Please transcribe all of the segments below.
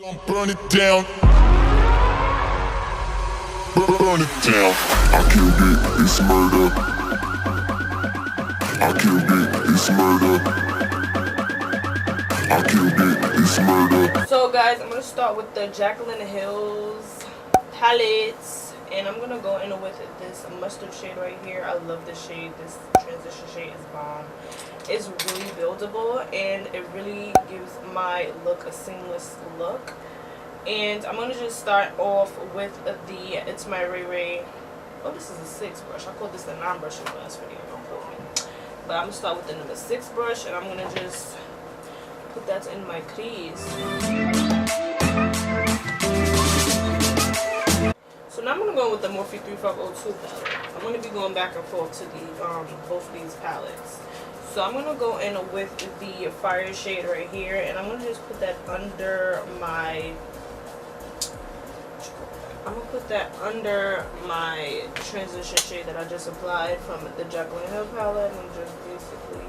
Burn it down. Burn it down. I killed it, it's murder. I killed it, it's murder. I killed it, it's murder. So guys, I'm gonna start with the Jaclyn Hills palettes, and I'm gonna go in with this mustard shade right here. I love this shade. This transition shade is bomb. It's really buildable, and it really gives my look a seamless look. And I'm gonna just start off with the It's My Ray Ray. Oh, this is a 6 brush. I called this the 9 brush in the last video. Don't quote me. But I'm gonna start with the number 6 brush, and I'm gonna just put that in my crease. So now I'm gonna go with the Morphe 3502 palette. I'm gonna be going back and forth to the both of these palettes. So I'm gonna go in with the fire shade right here, and I'm gonna just put that under my. I'm gonna put that under my transition shade that I just applied from the Jaclyn Hill palette, and just basically.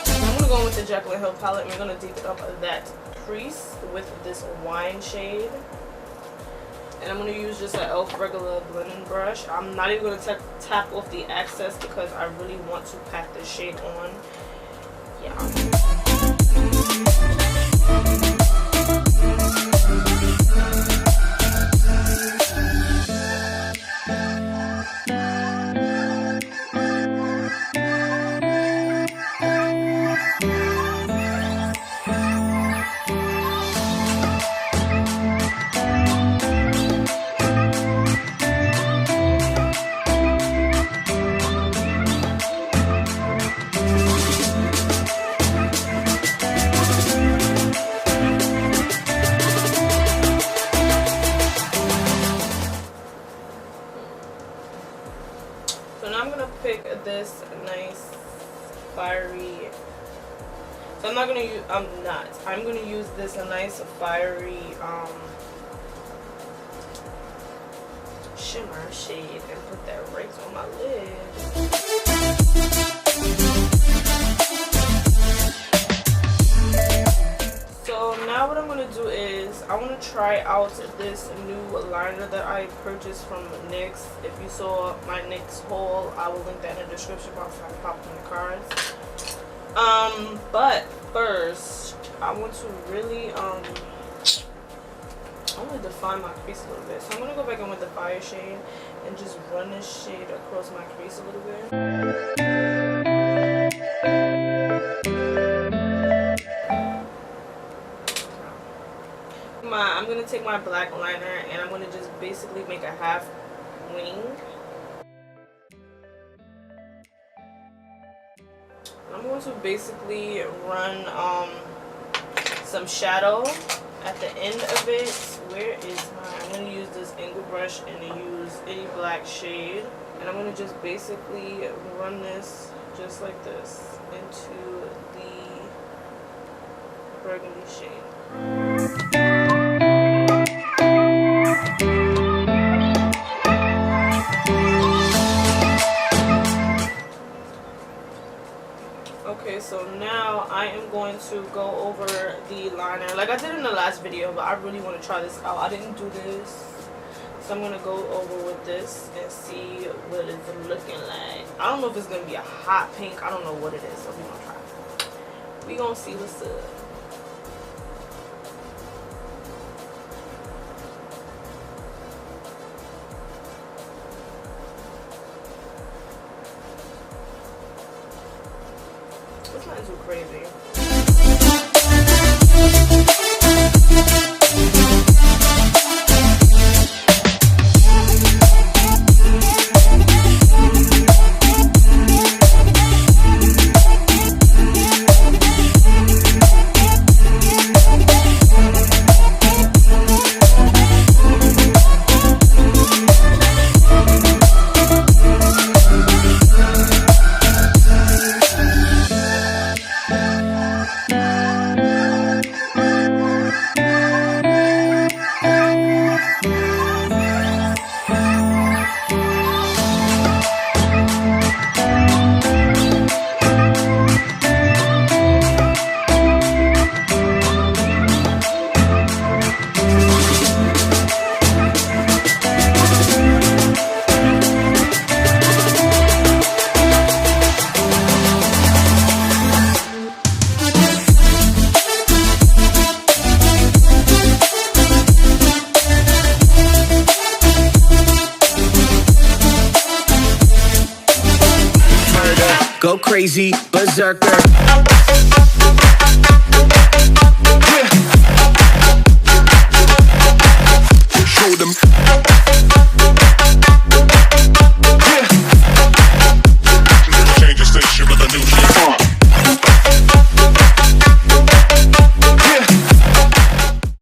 I'm gonna go with the Jaclyn Hill palette, and we're gonna deepen up that crease with this wine shade. And I'm going to use just an e.l.f. regular blending brush. I'm not even going to tap off the excess because I really want to pack this shade on. Yeah. This nice fiery, so I'm going to use this nice fiery shimmer shade and put that right on my lid. So now what I'm going to do is I want to try out this new liner that I purchased from NYX. If you saw my NYX haul, I will link that in the description box. I'll pop in the cards. But first, I want to really I want to define my crease a little bit. So I'm going to go back in with the fire shade and just run this shade across my crease a little bit. I'm going to take my black liner and I'm going to just basically make a half wing. I'm going to basically run some shadow at the end of it. Where is my, I'm going to use this angle brush and use any black shade. And I'm going to just basically run this just like this into the burgundy shade. Okay, so now I am going to go over the liner like I did in the last video, but I really want to try this out. I didn't do this, so I'm going to go over with this and see what it's looking like. I don't know if it's going to be a hot pink. I don't know what it is, so we're going to try it. We're going to see what's up. It's not too crazy. crazy berserker. Show them.